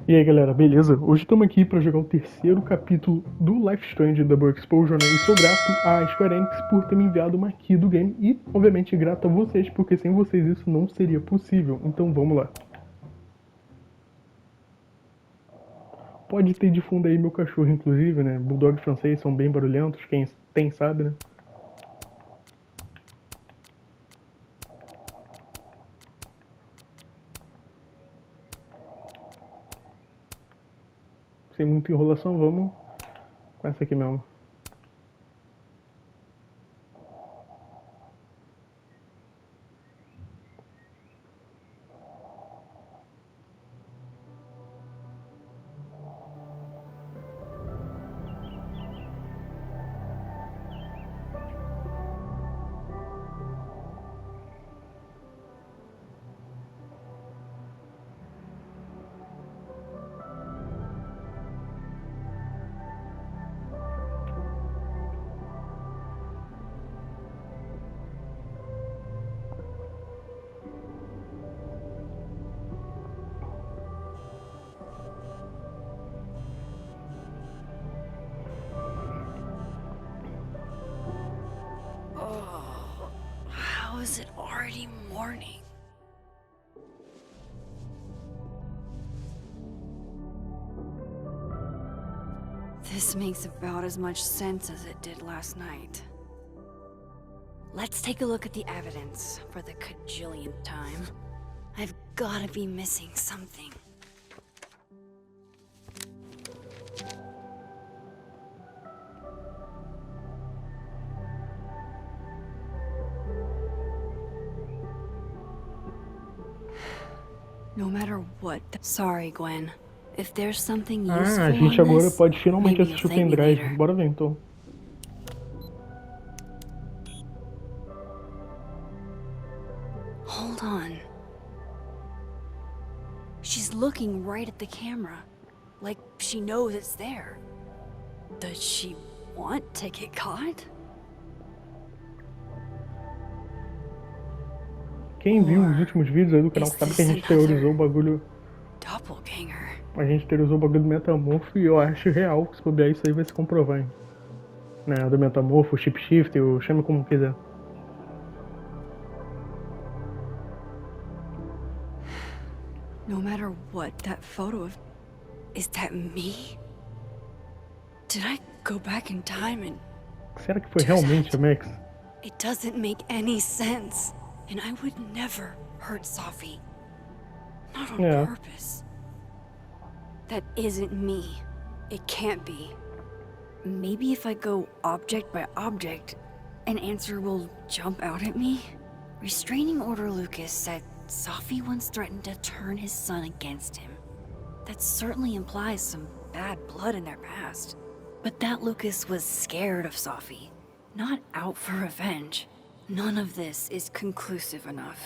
E aí galera, beleza? Hoje estamos aqui para jogar o terceiro capítulo do Life is Strange Double Exposure, né? E sou grato à Square Enix por ter me enviado uma key do game e, obviamente, grato a vocês, porque sem vocês isso não seria possível. Então vamos lá. Pode ter de fundo aí meu cachorro, inclusive, né? Bulldog francês são bem barulhentos, quem tem sabe, né? Sem muita enrolação, vamos com essa aqui mesmo. How is it already morning? This makes about as much sense as it did last night. Let's take a look at the evidence for the cajillionth time. I've gotta be missing something. No matter what. Sorry, Gwen. If there's something useful A gente on agora this, pode finalmente maybe assistir o you'll thank me pendrive. later. Bora ver então. Hold on. She's looking right at the camera, like she knows it's there. Does she want to get caught? Quem viu os últimos vídeos aí do canal sabe que a gente teorizou o bagulho. Doppelganger. A gente teorizou o bagulho do metamorfo e eu acho real que se bobear isso aí vai se comprovar, hein? Né? Do metamorfo, o chip shift, o chame como quiser. No matter what that photo of... Is that me? Did I go back in time and... Será que foi realmente a Max? It doesn't make any sense. And I would never hurt Sophie. Not on purpose. That isn't me. It can't be. Maybe if I go object by object, an answer will jump out at me? Restraining Order Lucas said Sophie once threatened to turn his son against him. That certainly implies some bad blood in their past. But that Lucas was scared of Sophie, not out for revenge. None of this is conclusive enough.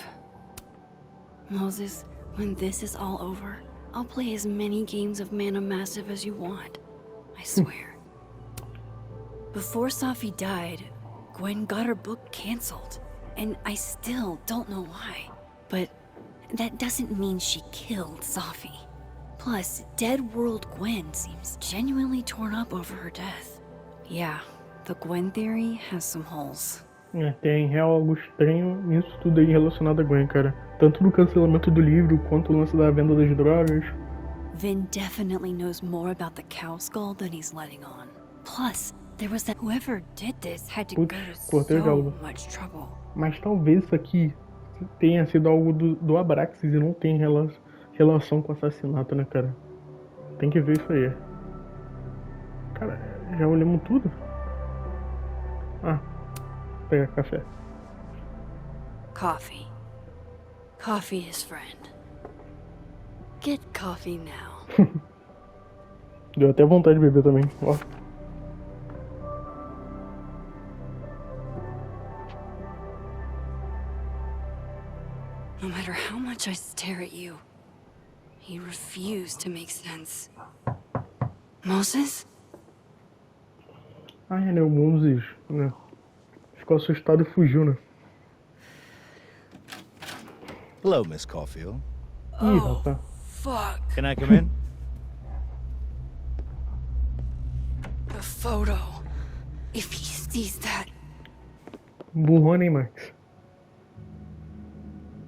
Moses, when this is all over, I'll play as many games of Mana Massive as you want. I swear. Before Sophie died, Gwen got her book canceled, and I still don't know why. But that doesn't mean she killed Sophie. Plus, Dead World Gwen seems genuinely torn up over her death. Yeah, the Gwen theory has some holes. Tem real algo estranho nisso tudo aí relacionado a Gwen, cara. Tanto no cancelamento do livro, quanto no lance da venda das drogas. Vin definitely knows more about the cow skull than he's letting on. Plus, there was that whoever did this had to go to so much trouble. Mas talvez isso aqui tenha sido algo do Abraxas e não tem relação com o assassinato, né, cara? Tem que ver isso aí. Cara, já olhamos tudo? Pegar café. Coffee. Coffee, his friend. Get coffee now. Deu até vontade de beber também, ó. No matter how much I stare at you, he refused to make sense. Moses? Né, o Moses, né? Ficou assustado e fugiu, né? Hello, Miss Caulfield. Oh, fuck. Can I come in? photo. If he sees that... Burrona, hein, Max?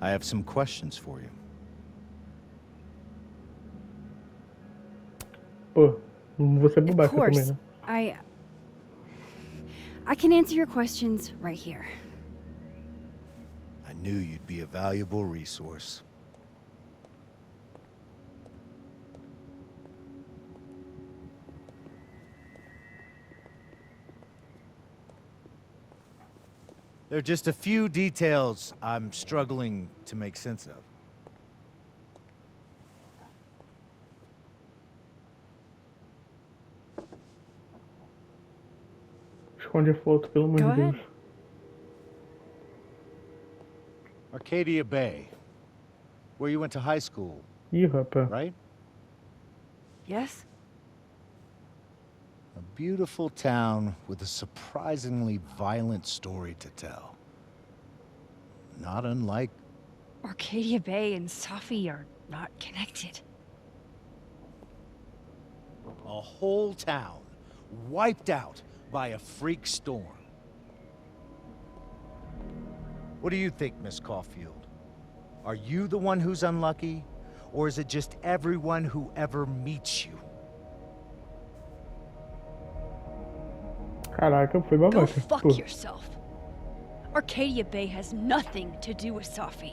I have some questions for you. Pô, não vou ser Of babaca também, course. né? I can answer your questions right here. I knew you'd be a valuable resource. There are just a few details I'm struggling to make sense of. Esconde a foto, pelo amor Go de Deus. ahead. Arcadia Bay, where you went to high school, Ih, rapaz. right? Yes? A beautiful town with a surprisingly violent story to tell. Not unlike... Arcadia Bay and Safi are not connected. a whole town wiped out by a freak storm. What do you think, Miss Caulfield? Are you the one who's unlucky, or is it just everyone who ever meets you? Caraca, foi Go babaca. fuck Pô. yourself. Arcadia Bay has nothing to do with Safi.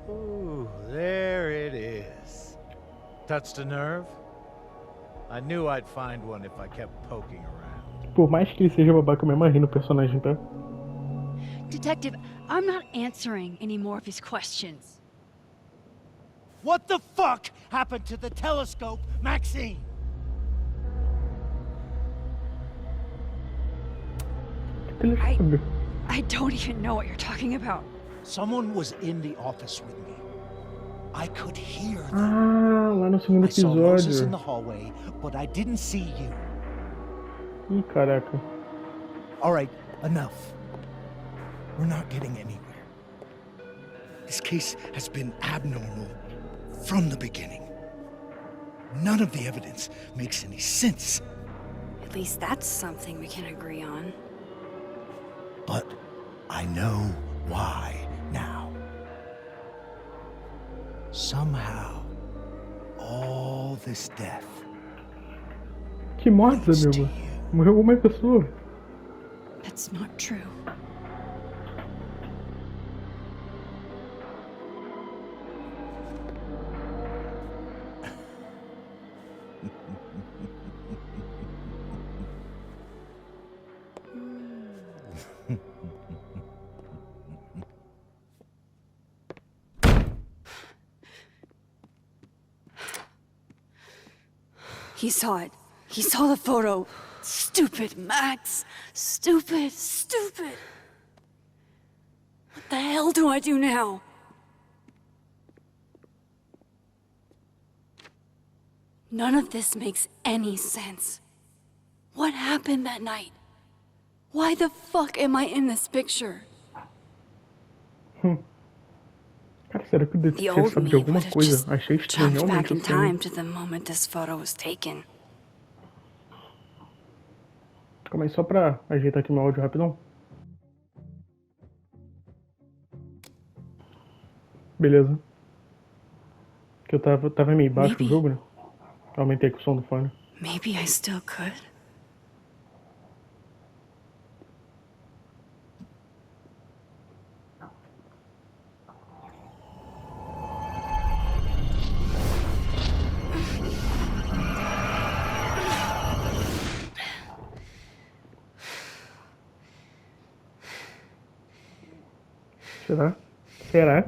Ooh, there it is. Touched a nerve? I knew I'd find one if I kept poking around. Por mais que ele seja babaca, eu me amarrei no personagem, tá? Detective, I'm not answering any more of his questions. What the fuck happened to the telescope, Maxine? Telescópio. I don't even know what you're talking about. Someone was in the office with me. I could hear them. Ah, lá no segundo I saw Moses in the episódio. hallway, but I didn't see you. Ih, caraca. All right, enough. We're not getting anywhere. This case has been abnormal from the beginning. None of the evidence makes any sense. At least that's something we can agree on. But I know why now. Somehow, all this death Que mortes, leads to amigo. you. Morreu uma pessoa. That's not true. He saw it. He saw the photo. Stupid, Max. Stupid, stupid. What the hell do I do now? None of this makes any sense. What happened that night? Why the fuck am I in this picture? Cara, será que o The detetive old sabe me de alguma would have coisa? just Achei estranho jumped back realmente in a cena. time to the moment this photo was taken. Calma aí, só pra ajeitar aqui meu áudio rapidão. Beleza. Que eu tava meio baixo o Maybe. jogo, né? Aumentei aqui o som do fone. Maybe I still could. Será? Será?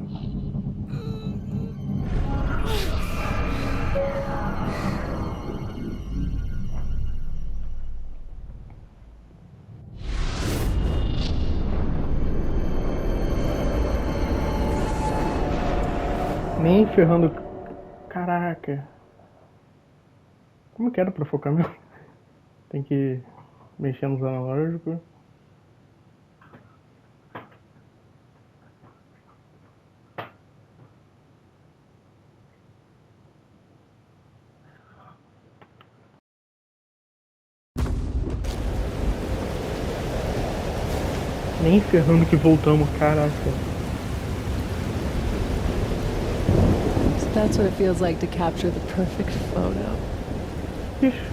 Nem ferrando. Caraca. Como que era pra focar mesmo? Tem que mexer nos analógicos. Nem ferrando que voltamos, caraca. So that's what it feels like to capture the perfect photo. Ixi,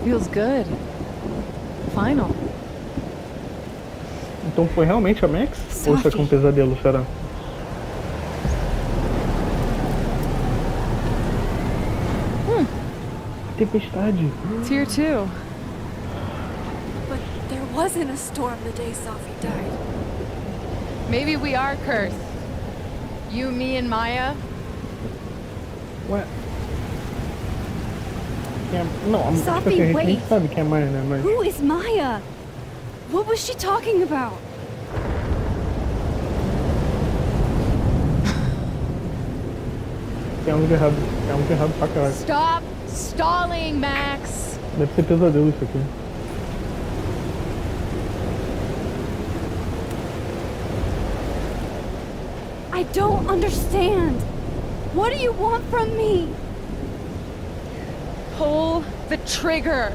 Feels good. Final. então foi realmente a Max? Ou isso aqui é um pesadelo, será? Tempestade. It's here too. But there wasn't a storm the day Sophie died. Maybe we are cursed. You, me, and Maya. Ué. Não, tipo Sophie, assim, a gente nem wait. sabe quem é Maia, né? Mas Who is Maya? What was she talking about? tem algo de errado. Tem algo de errado pra caralho. Stop stalling, Max. Deve ser pesadelo isso aqui. I don't understand. What do you want from me? Pull the trigger.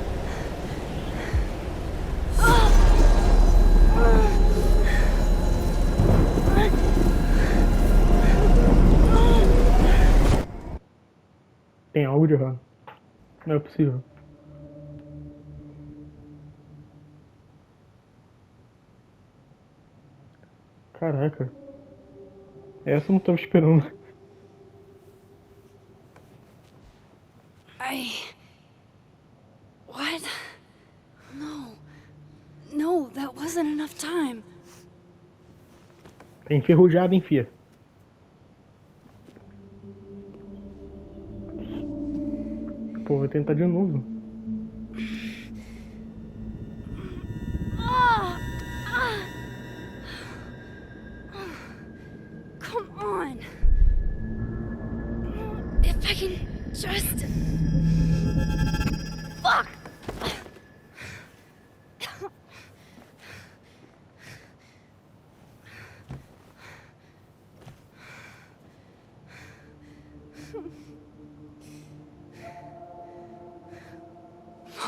Tem algo de errado. Não é possível. Caraca. Essa eu não tava esperando. What? No, that wasn't enough time. Tá enferrujado, enfia. Pô, vou tentar de novo. Come on. If I can just... Fuck!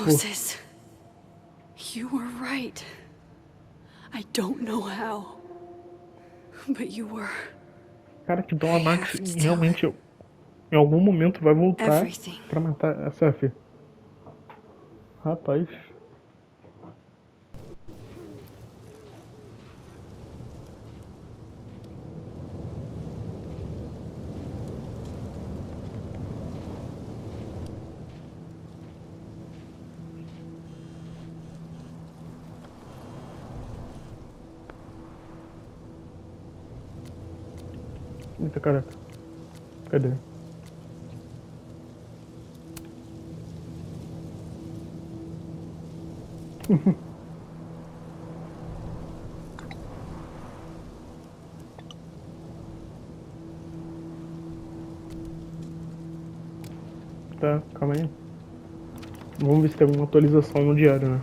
Moses, you were right. I don't know how, but you were. Cara, que dó, a Max realmente em algum momento vai voltar Everything. pra matar a Sophie. Rapaz. Eita, caraca. Cadê? Tá, calma aí. Vamos ver se tem alguma atualização no diário, né?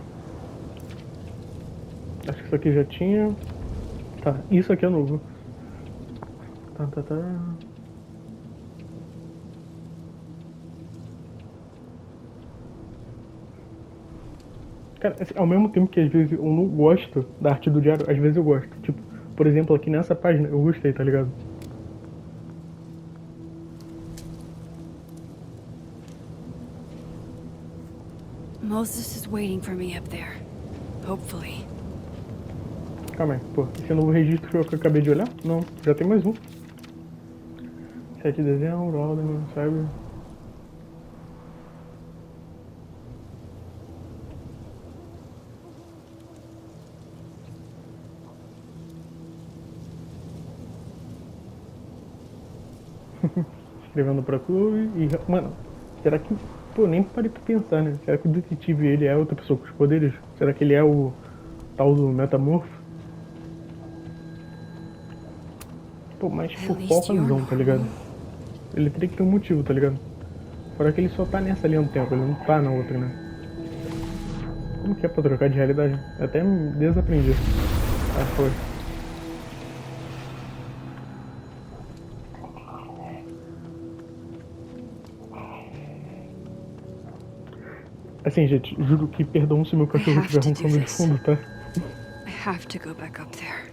Acho que isso aqui já tinha. Tá, isso aqui é novo. Tá. Cara, assim, ao mesmo tempo que às vezes eu não gosto da arte do diário, às vezes eu gosto. Tipo, por exemplo, aqui nessa página eu gostei, tá ligado? Moses is waiting for me up there. Hopefully. Calma aí, pô, esse novo registro que eu acabei de olhar? Não, já tem mais um. 7 de dezembro, Alderman, sabe? Escrevendo pra clube e... Mano, será que... Pô, nem parei pra pensar, né? Será que o detetive, ele é outra pessoa com os poderes? Será que ele é o tal do metamorfo? Pô, mas por qual razão, tá ligado? Ele teria que ter um motivo, tá ligado? Fora que ele só tá nessa linha do tempo, ele não tá na outra, né? Como que é pra trocar de realidade? Eu até me desaprendi. Ah, foi. Assim, gente, juro que perdão se meu cachorro estiver roncando de fundo, tá? I have to go back up there.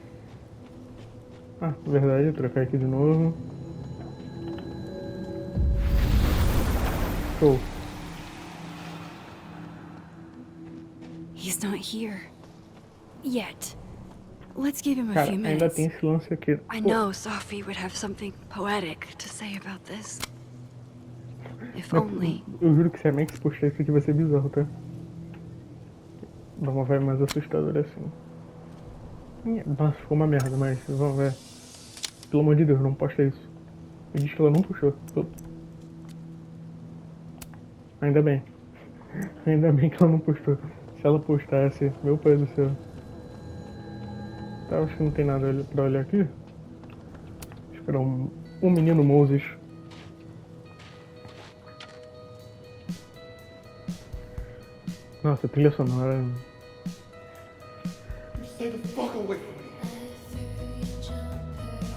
Ah, verdade, trocar aqui de novo. Show. He's not here. Yet. Let's give him a Cara, few ainda minutes. tem esse lance aqui. I know Sophie would have something poetic to say about this. If only. Eu juro que se a Max postar isso aqui vai ser bizarro, tá? Dá uma vibe mais assustadora assim. Nossa, ficou uma merda, mas vamos ver. Pelo amor de Deus, não posta isso. Diz que ela não puxou. Ainda bem. Ainda bem que ela não postou. Se ela postasse, meu pai do céu. Tá, acho que não tem nada pra olhar aqui. Esperar um menino Moses. Nossa, trilha sonora. Stay the fuck away from me.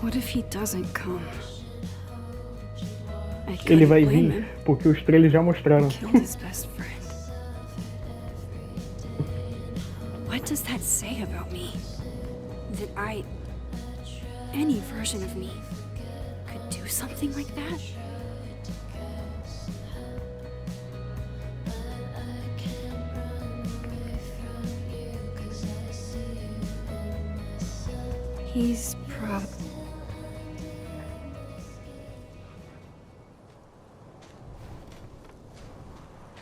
What if he doesn't come? I Ele couldn't vai blame vir him. porque os trailers já mostraram. Killed his best friend. What does that say about me? That any version of me, could do something like that? He's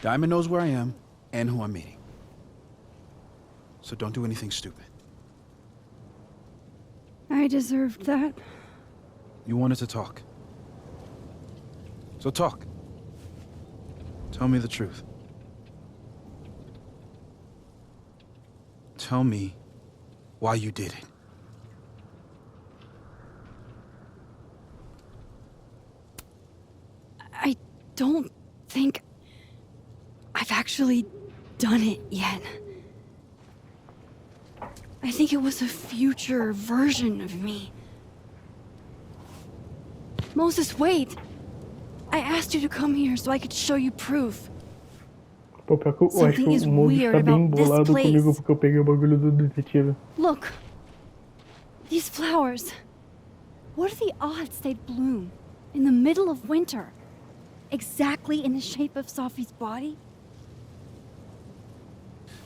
Diamond knows where I am and who I'm meeting. So don't do anything stupid. I deserved that. You wanted to talk. So talk. Tell me the truth. Tell me why you did it. I don't think I've actually done it yet. I think it was a future version of me. Moses, wait! I asked you to come here so I could show you proof. Pô, pior que eu acho que o Moses tá bem bolado comigo porque eu peguei o bagulho do detetive. Look! These flowers. What are the odds they'd bloom in the middle of winter? Exactly in the shape of Sophie's body?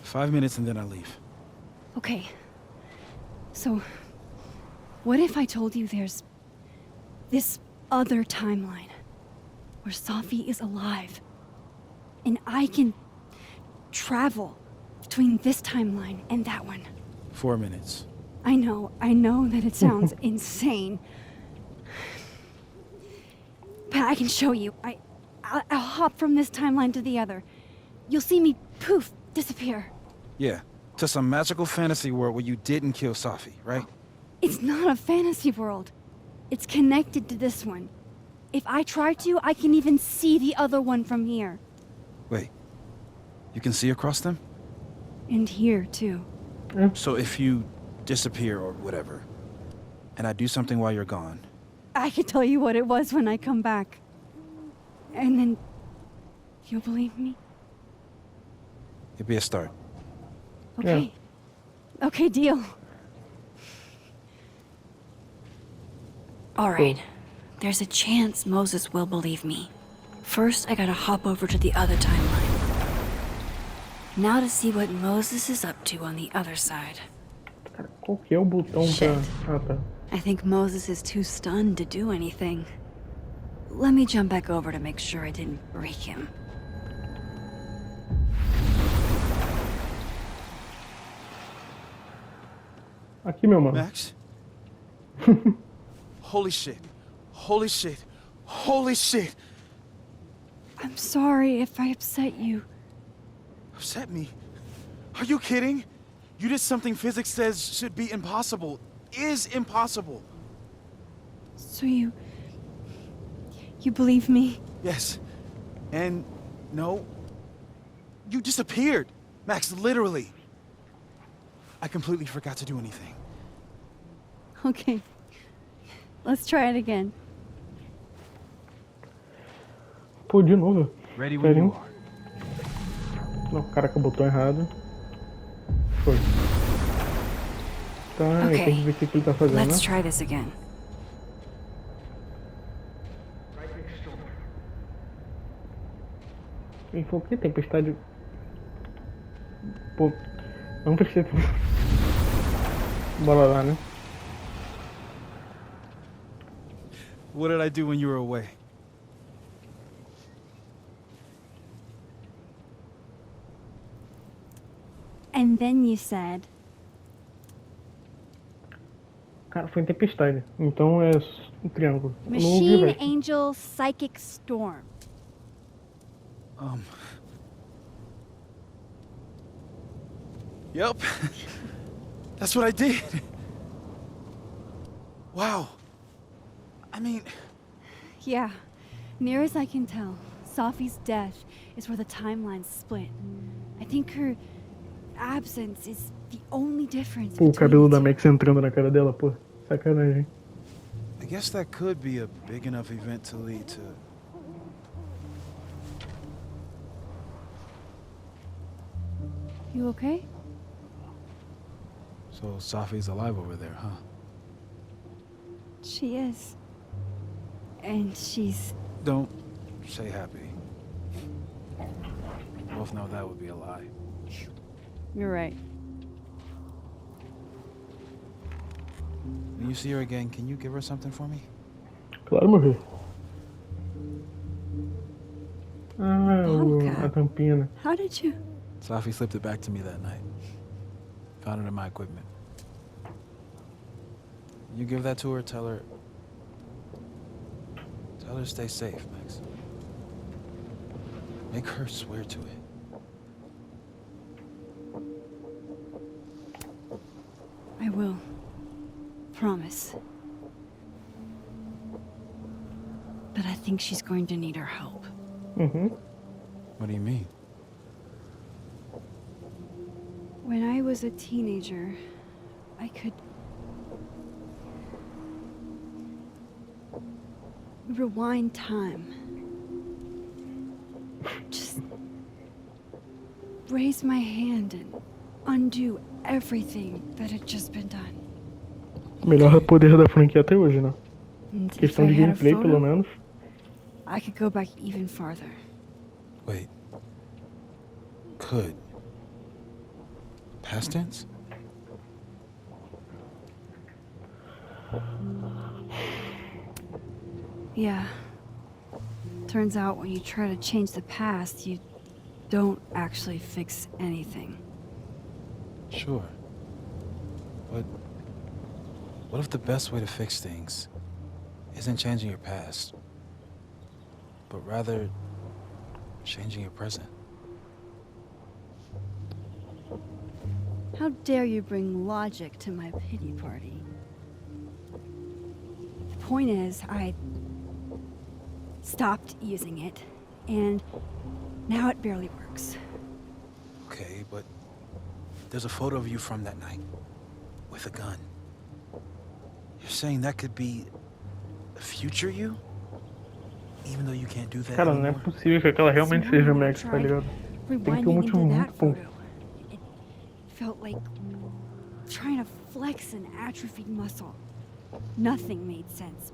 5 minutes and then I leave. Okay. So, what if I told you there's this other timeline where Sophie is alive and I can travel between this timeline and that one? 4 minutes. I know that it sounds insane. But I can show you. I'll hop from this timeline to the other. You'll see me, poof, disappear. Yeah, to some magical fantasy world where you didn't kill Sophie, right? It's not a fantasy world. It's connected to this one. If I try to, I can even see the other one from here. Wait, you can see across them? And here, too. So if you disappear or whatever, and I do something while you're gone... I can tell you what it was when I come back. And then... you'll believe me? It'd be a start. Okay. Yeah. Okay, deal. All right. There's a chance Moses will believe me. First, I gotta hop over to the other timeline. Now to see what Moses is up to on the other side. Cara, qual que é o botão pra... Ah, tá. I think Moses is too stunned to do anything. Let me jump back over to make sure I didn't break him. Aqui, meu mano. Max? Holy shit. Holy shit. Holy shit. I'm sorry if I upset you. Upset me? Are you kidding? You did something physics says should be impossible. Is impossible. So you believe me? Yes. And no. You disappeared. Max, literally. I completely forgot to do anything. Okay. Let's try it again. Pô, de novo. Ready when you are. Não, caraca, botou errado. Foi. Tá, Okay, tem que ver o que ele tá fazendo, let's né? try this again. Ele falou que tempestade. Pô, não prestei atenção. Bora lá, né? What did I do when you were away? And then you said, Cara, foi em tempestade. Então é um triângulo. Eu não ouvi o Machine resto. Angel Psychic Storm. Yep. That's what I did. Wow. I mean, Yeah, near as I can tell, Sophie's death is where the timelines split. I think her absence is the only difference Pô, o between cabelo the da two. Max entrando na cara dela, pô. Sacanagem. I guess that could be a big enough event to lead to... You okay? So Sophie's alive over there, huh? She is. And she's... Don't say happy. We both know that would be a lie. You're right. When you see her again, can you give her something for me? Claro, meu rei. Ah, Blanca. a tampinha, né? How did you... Sophie slipped it back to me that night. Found it in my equipment. You give that to her, tell her to stay safe, Max. Make her swear to it. I will. Promise. But I think she's going to need our help. Uhum. What do you mean? When I was a teenager, I could rewind time. Just raise my hand and undo everything that had just been done. Melhor poder da franquia até hoje, né? And if Questão I de had a gameplay, pelo photo, menos. I could go back even farther. Wait. Could. Past tense? Yeah. Turns out when you try to change the past, you don't actually fix anything. Sure. But what if the best way to fix things isn't changing your past, but rather changing your present? How dare you bring logic to my pity party? The point is, I stopped using it, and now it barely works. Okay, but there's a photo of you from that night with a gun. You're saying that could be a future you? Even though you can't do that Cara, não é anymore? possível que aquela realmente This seja morning I Max, tá tried ligado? Tem que ter um rewinding motivo into muito that bom. photo. It felt like trying to flex an atrophied muscle. Nothing made sense.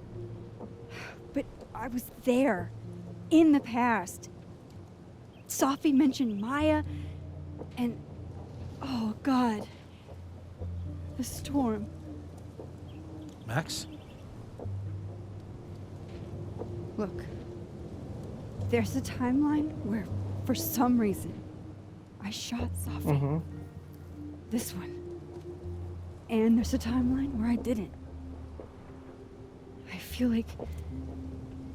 But I was there, in the past. Sophie mentioned Maya, and oh God, the storm. Max? Look, there's a timeline where, for some reason, I shot Sophie. Uhum. This one. And there's a timeline where I didn't. I feel like,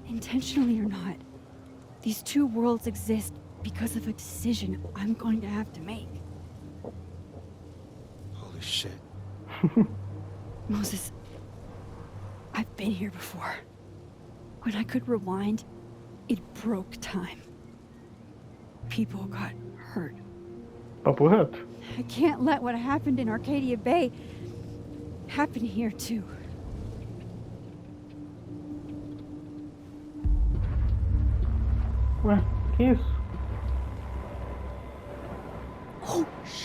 intentionally or not, these two worlds exist because of a decision I'm going to have to make. Holy shit. Moses, I've been here before. When I could rewind, it broke time. People got hurt. Papo reto. I can't let what happened in Arcadia Bay happen here too. Ué, que isso?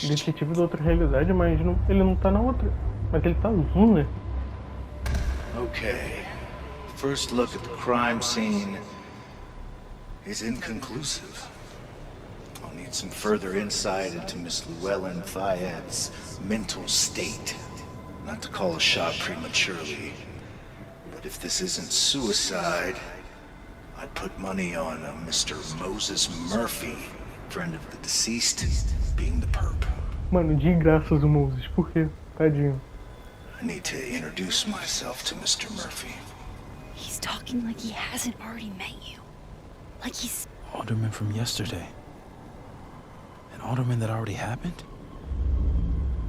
detetive da outra realidade, mas não, ele não tá na outra. Mas ele tá azul, né? Okay. First look at the crime scene is inconclusive. I'll need some further insight into Miss Llewellyn Fayette's mental state. Not to call a shot prematurely, but if this isn't suicide, I'd put money on Mr. Moses Murphy, friend of the deceased, being the perp. Mano, de graças o Moses, por quê? Tadinho. I need to introduce myself to Mr. Murphy. He's talking like he hasn't already met you. Like he's... Alderman from yesterday. An alderman that already happened?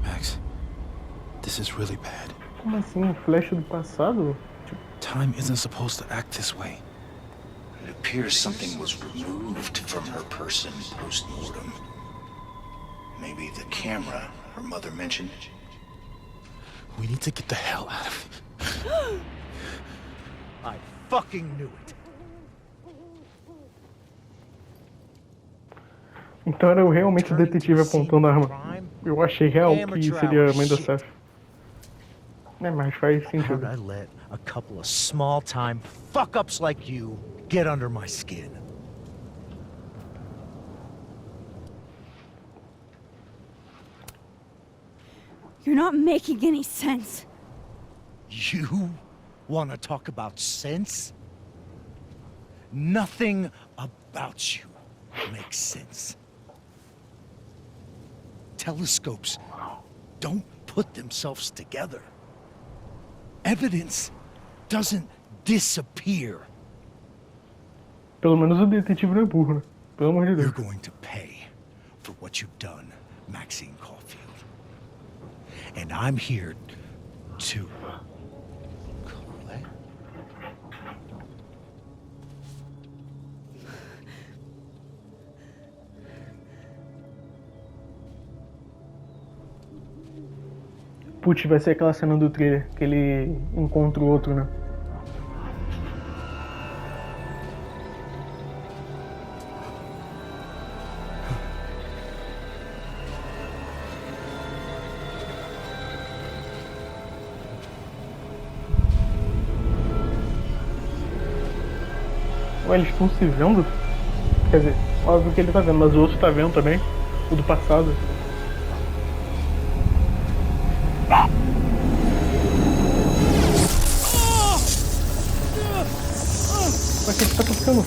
Max, this is really bad. Como assim? Um flash do passado? Time isn't supposed to act this way. It appears something was removed from her person post-mortem. Maybe the camera her mother mentioned. We need to get the hell out of here. I fucking knew it. Então era realmente o detetive apontando a arma. Eu achei real que seria a mãe da Seth. É, mas faz How'd sentido. I let a couple of small-time fuck-ups like you get under my skin? You're not making any sense. You want to talk about sense? Nothing about you makes sense. Telescopes don't put themselves together. Evidence doesn't disappear. Pelo menos o detetive não é burro, né? Pelo amor de You're Deus. going to pay for what you've done, Maxine Caulfield. And I'm here to collect. Putz, vai ser aquela cena do trailer que ele encontra o outro, né? Ué, eles estão se vendo? Quer dizer, óbvio que ele tá vendo, mas o outro tá vendo também. O do passado. Mas o que tá acontecendo?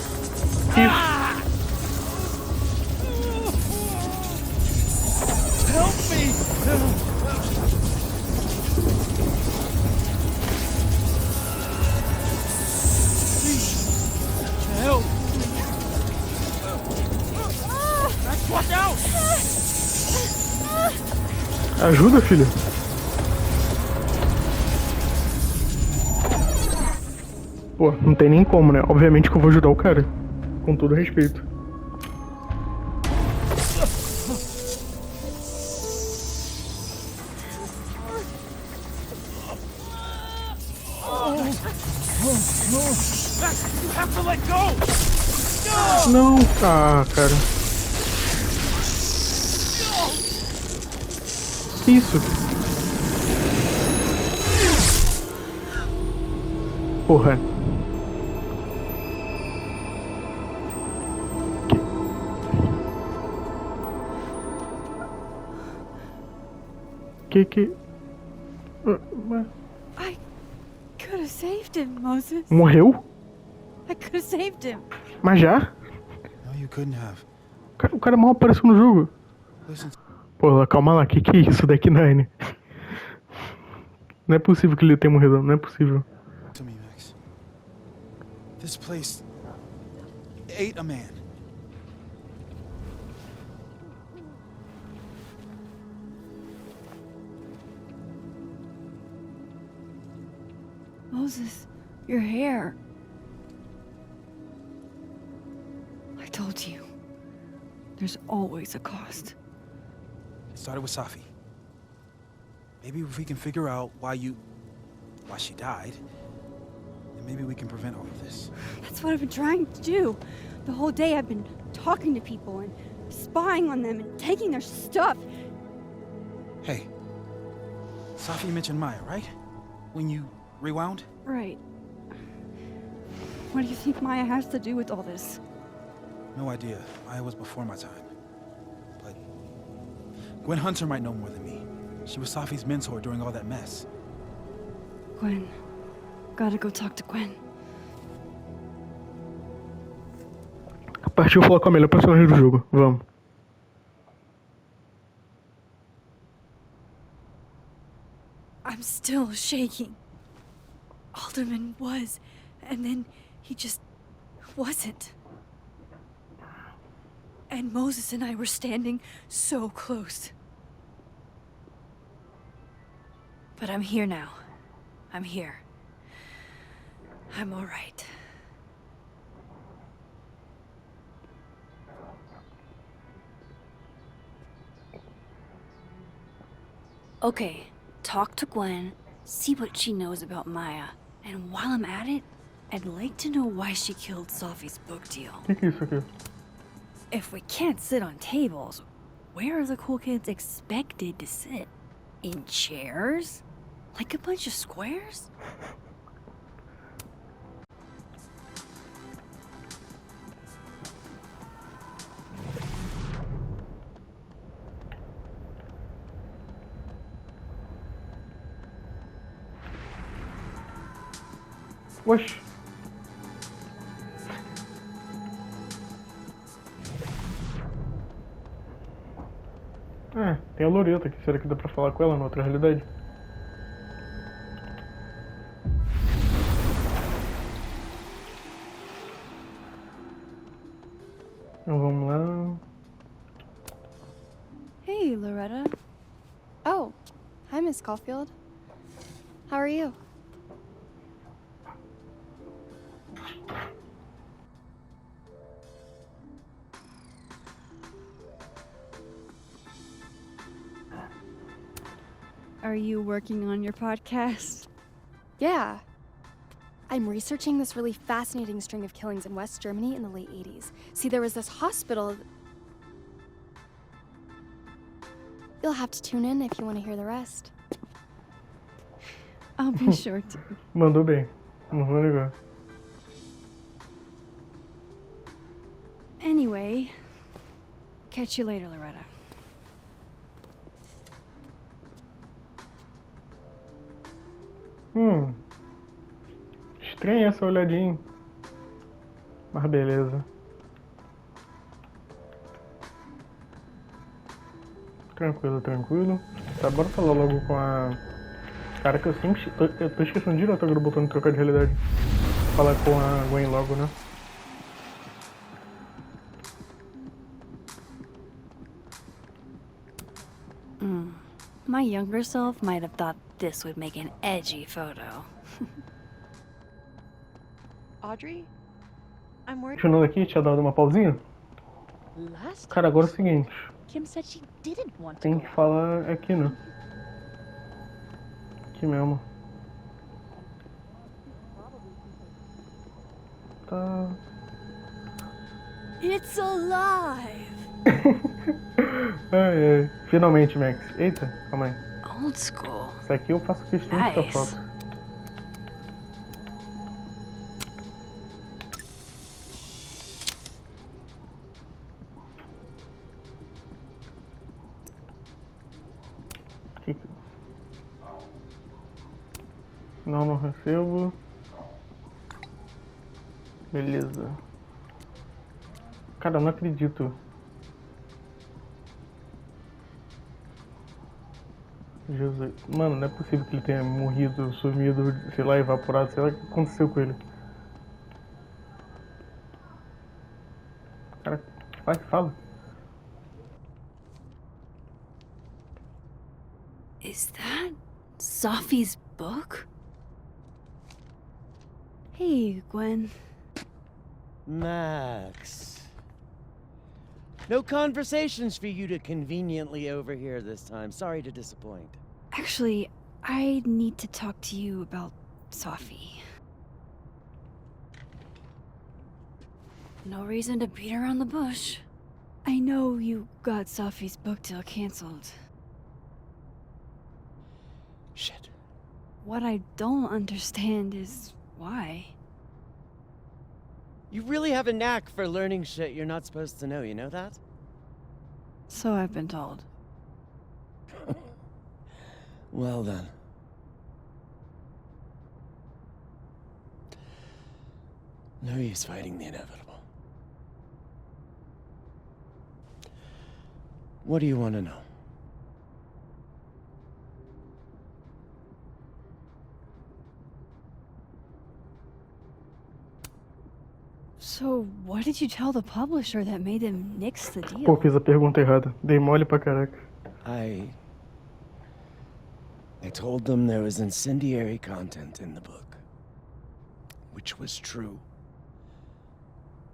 Que isso? Help me! Help! Max, watch out! Ajuda, filha. Pô, não tem nem como, né? Obviamente que eu vou ajudar o cara. Com todo respeito. Max, you have to let go! Não, ah, cara. Que isso? Porra. Que... I could have saved him, Moses. Morreu? I could have saved him. Mas já? No, you couldn't have. O cara mal apareceu no jogo. Listen Pô, calma lá, que é isso daqui, Nine? Não é possível que ele tenha morrido, não é possível. to me, Max. This place ate a man. Moses, your hair. I told you. There's always a cost. It started with Safi. Maybe if we can figure out why she died, then maybe we can prevent all of this. That's what I've been trying to do. The whole day I've been talking to people and spying on them and taking their stuff. Hey, Safi mentioned Maya, right? When you rewound? Right. What do you think Maya has to do with all this? No idea. Maya was before my time. But Gwen Hunter might know more than me. She was Safi's mentor during all that mess. Gwen. Gotta go talk to Gwen. Partiu falar com a melhor personagem do jogo. Vamos. I'm still shaking. Alderman was, and then he just wasn't. And Moses and I were standing so close. But I'm here now. I'm here. I'm all right. Okay, talk to Gwen, see what she knows about Maya, and while I'm at it, I'd like to know why she killed Safi's book deal. O que é isso aqui? If we can't sit on tables, where are the cool kids expected to sit? In chairs? Like a bunch of squares? Oxi. Ah, tem a Loreta aqui. Será que dá pra falar com ela na outra realidade? Então vamos lá. Hey, Loretta. Oh, hi, Miss Caulfield. How are you? Are you working on your podcast? Yeah. I'm researching this really fascinating string of killings in West Germany in the late 80s. See, there was this hospital. You'll have to tune in if you want to hear the rest. I'll be sure to. Mandou bem. Muito legal. Anyway, catch you later, Loretta. Estranha essa olhadinha. Mas beleza. Tranquilo, tranquilo. Tá, bora falar logo com a... Cara, que eu sempre... Eu tô esquecendo direto agora o botão de trocar de realidade. Falar com a Gwen logo, né? My younger self might have thought this would make an edgy photo. Audrey? I'm worried. Continuando aqui, tinha dado uma pausinha. Last Cara, agora é o seguinte. Kim said she didn't want to Tem go que out. falar aqui, né? Aqui mesmo. Tá... It's alive! Ai, ai. Finalmente, Max. Eita, calma aí. Old school. Isso aqui eu faço questão de Nice. ficar foto. Não recebo. Beleza. Cara, eu não acredito. Jesus. Mano, não é possível que ele tenha morrido, sumido, sei lá, evaporado. Sei lá o que aconteceu com ele. Cara, vai, fala. Is that Safi's book? Hey, Gwen. Max. No conversations for you to conveniently overhear this time. Sorry to disappoint. Actually, I need to talk to you about Safi. No reason to beat around the bush. I know you got Safi's book deal canceled. What I don't understand is why. You really have a knack for learning shit you're not supposed to know, you know that? So I've been told. Well then. No use fighting the inevitable. What do you want to know? So what did you tell the publisher that made them nix the Pô, deal? fiz a pergunta errada. Dei mole pra caraca. I told them there was incendiary content in the book. Which was true.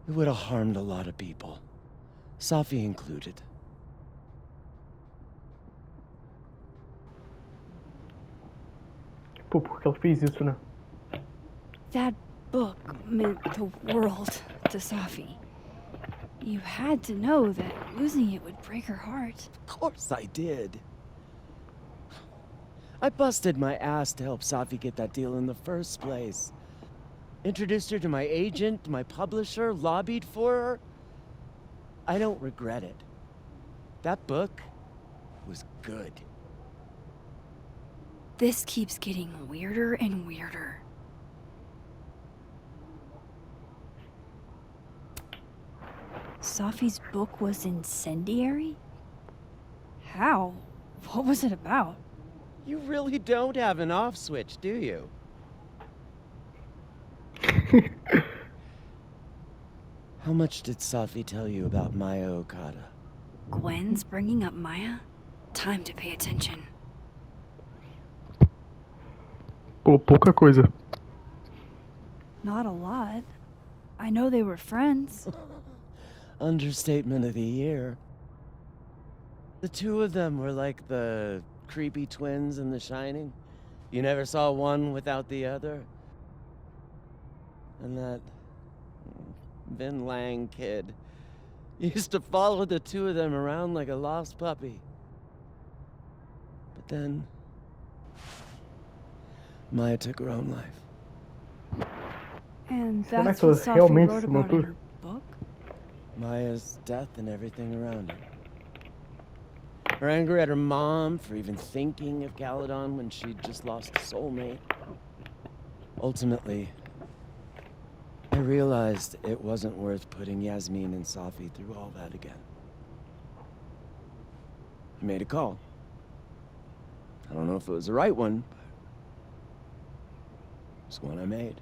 It would have harmed a lot of people. Safi included. Pô, por que ela fez isso, né? That book meant the world to Safi. You had to know that losing it would break her heart. Of course I did. I busted my ass to help Safi get that deal in the first place. Introduced her to my agent, my publisher, lobbied for her. I don't regret it. That book was good. This keeps getting weirder and weirder. Safi's book was incendiary? How? What was it about? You really don't have an off switch, do you? How much did Safi tell you about Maya Okada? Gwen's bringing up Maya? Time to pay attention. Pô, pouca coisa. Not a lot. I know they were friends. Understatement of the year. The two of them were like the creepy twins in The Shining. You never saw one without the other. And that Vin Lang kid used to follow the two of them around like a lost puppy. But then Maya took her own life. And Será that's que what ela Safi realmente wrote se about in matou? her book? Maya's death and everything around her. Her anger at her mom for even thinking of Caledon when she'd just lost a soulmate. Ultimately, I realized it wasn't worth putting Yasmin and Safi through all that again. I made a call. I don't know if it was the right one, but it's one I made.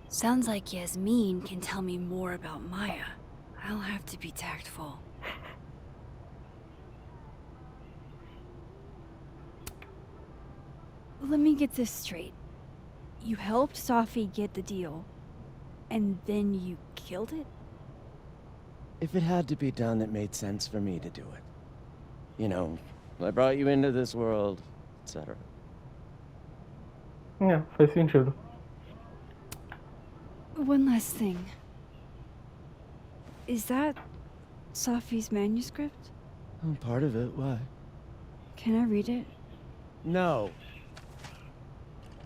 Sounds like Yasmin can tell me more about Maya. I'll have to be tactful. Let me get this straight. You helped Safi get the deal, and then you killed it? If it had to be done, it made sense for me to do it. You know, I brought you into this world, etc. É, faz sentido. One last thing. Is that Safi's manuscript? Oh, part of it, why? Can I read it? No.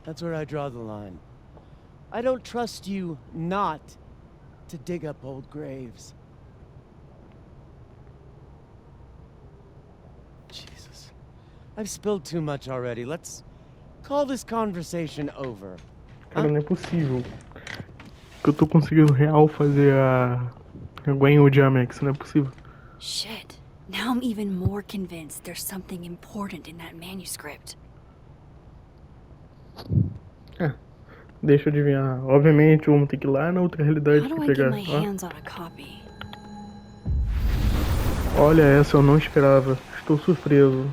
That's where I draw the line. I don't trust you not to dig up old graves. Jesus. I've spilled too much already. Let's call this conversation over. Cara, não é possível. Que eu tô conseguindo real fazer a Gwen odiar a Max, não é possível. Shit. Now I'm even more convinced there's something important in that manuscript. É, deixa eu adivinhar. Obviamente, vamos ter que ir lá na outra realidade How do pra I get pegar. my hands on a copy? Olha, essa eu não esperava. Estou surpreso.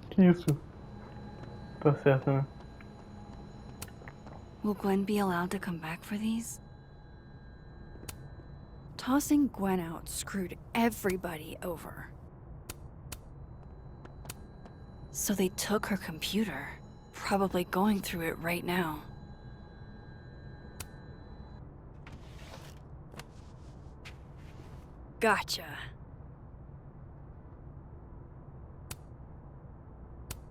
Que isso? Tá certo, né? Will Gwen be allowed to come back for these? Tossing Gwen out screwed everybody over. So they took her computer, probably going through it right now. Gotcha.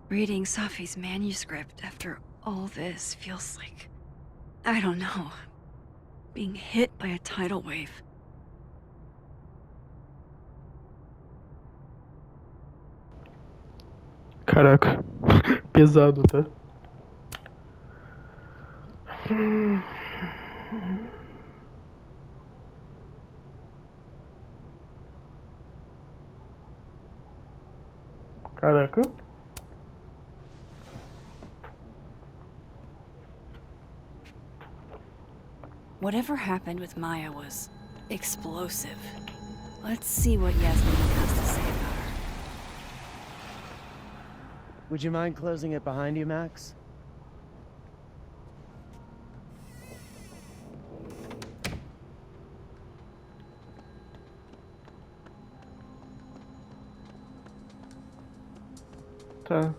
Reading Safi's manuscript after all this feels like, I don't know, being hit by a tidal wave. Caraca, pesado, tá? Caraca. Whatever happened with Maya was explosive. Let's see what Yasmin has to say about her. Would you mind closing it behind you, Max? Tá.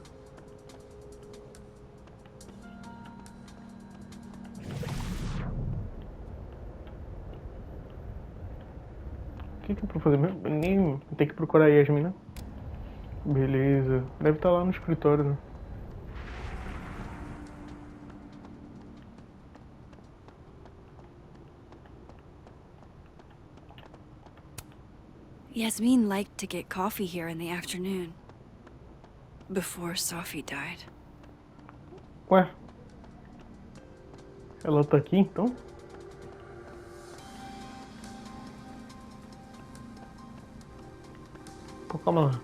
O que é pra fazer mesmo? Nem tem que procurar a Yasmin, né? Beleza. Deve estar lá no escritório, né? Yasmin liked to get coffee here in the afternoon. Before Safi died. Ué? Ela tá aqui, então? Pô, calma lá.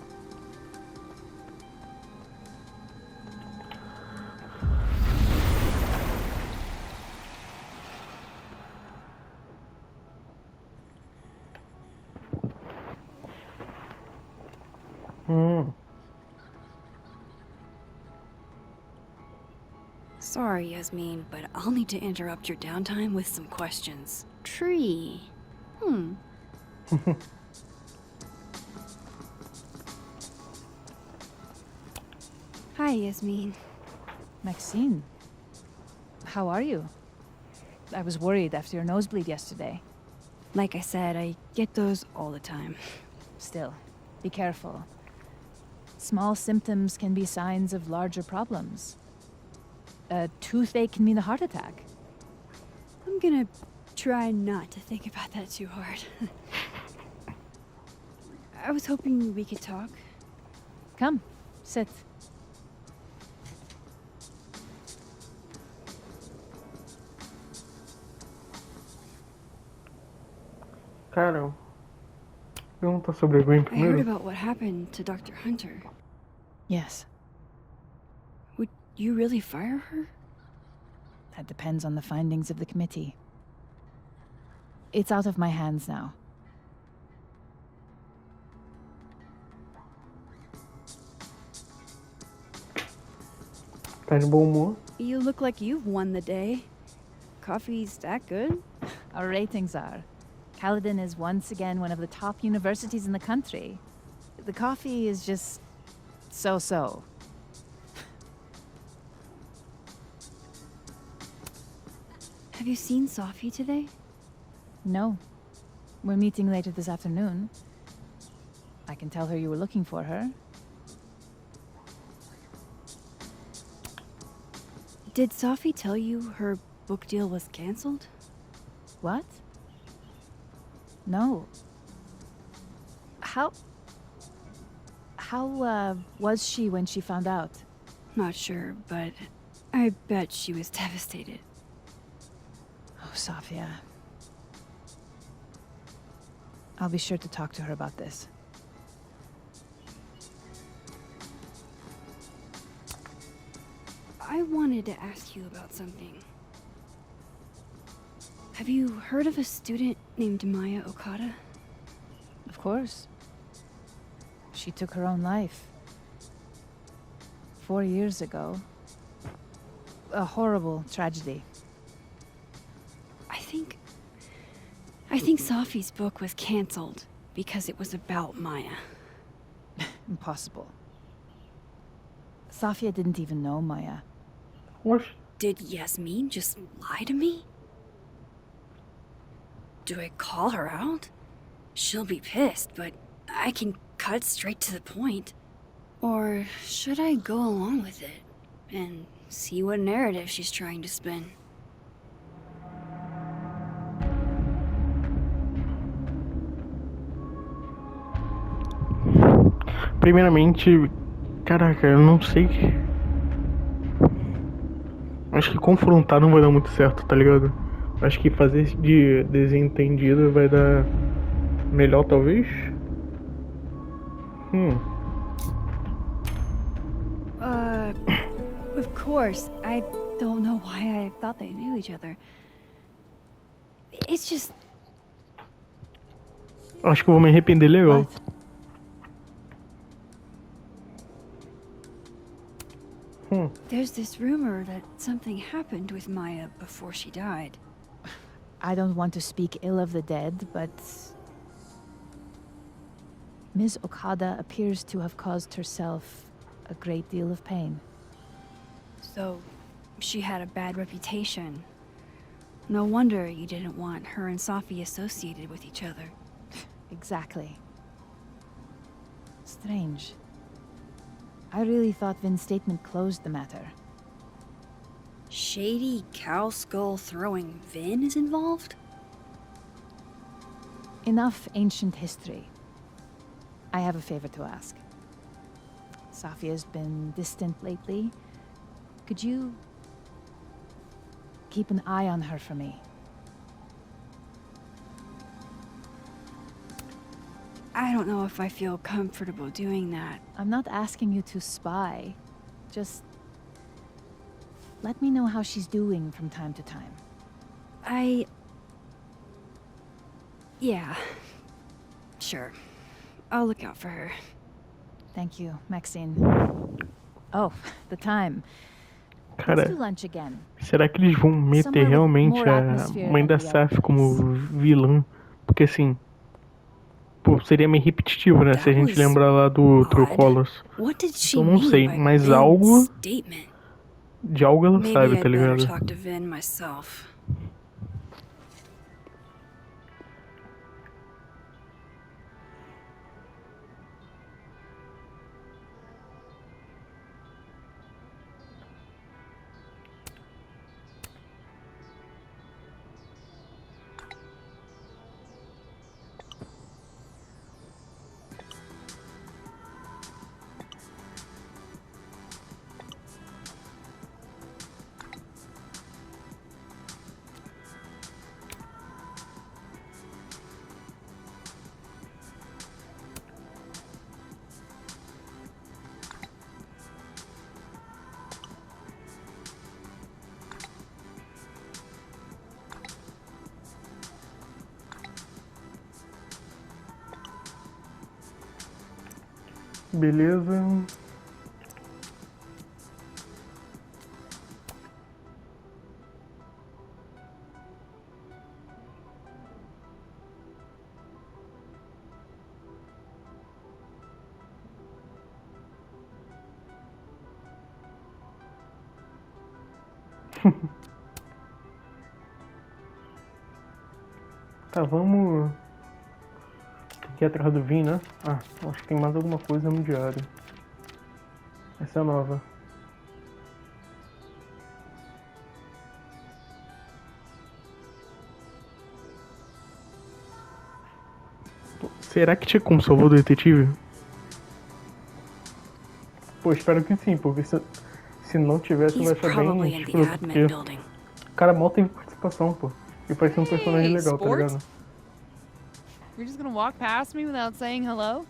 Sorry, Yasmin, but I'll need to interrupt your downtime with some questions. Tree. Hi, Yasmin. Maxine, how are you? I was worried after your nosebleed yesterday. Like I said, I get those all the time. Still, be careful. Small symptoms can be signs of larger problems. A toothache can mean a heart attack. I'm gonna try not to think about that too hard. I was hoping we could talk. Come, sit. Cara, pergunta sobre a Gwen I heard primeiro. about what happened to Dr. Hunter. Yes, Would you really fire her? that depends on the findings of the committee. It's out of my hands now. Tá de bom humor. You look like you've won the day. Coffee's that good? Our ratings are. Caledon is once again one of the top universities in the country. The coffee is just so-so. Have you seen Safi today? No. We're meeting later this afternoon. I can tell her you were looking for her. Did Safi tell you her book deal was canceled? What? No. How was she when she found out? Not sure, but I bet she was devastated. Oh, Safia. I'll be sure to talk to her about this. I wanted to ask you about something. Have you heard of a student named Maya Okada? Of course. She took her own life. 4 years ago. A horrible tragedy. I think Safi's book was canceled because it was about Maya. Impossible. Safia didn't even know Maya. What? Did Yasmin just lie to me? Do I call her out? She'll be pissed, but I can cut straight to the point. Or should I go along with it and see what narrative she's trying to spin? Primeiramente, caraca, eu não sei. Acho que confrontar não vai dar muito certo, tá ligado? Acho que fazer de desentendido vai dar melhor, talvez. Of course. I don't know why I thought they knew each other. It's just... Acho que eu vou me arrepender legal. There's this rumor that something happened with Maya before she died. I don't want to speak ill of the dead, but Ms. Okada appears to have caused herself a great deal of pain. So, she had a bad reputation. No wonder you didn't want her and Safi associated with each other. Exactly. Strange. I really thought Vin's statement closed the matter. Shady cow skull throwing Vin is involved? Enough ancient history. I have a favor to ask. Safia's been distant lately. Could you keep an eye on her for me? I don't know if I feel comfortable doing that. I'm not asking you to spy. Just let me know how she's doing from time to time. Yeah. Sure. I'll look out for her. Thank you, Maxine. Oh, the time. Let's Cara, do lunch again. será que eles vão meter realmente a mãe da Saf como vilã? Porque assim, pô, seria meio repetitivo, né? Se a gente lembrar lá do Trocolos. Eu não sei, mas algo de algo ela sabe, tá ligado? Beleza. Tá, vamos... Aqui atrás do vinho, né? Ah, acho que tem mais alguma coisa no diário. Essa é nova. Será que tinha como salvar o detetive? Pô, espero que sim, porque se não tivesse vai achar bem escroto, porque o cara mal teve participação, pô. E parece um personagem legal, tá ligado? You're just gonna walk past me without saying hello?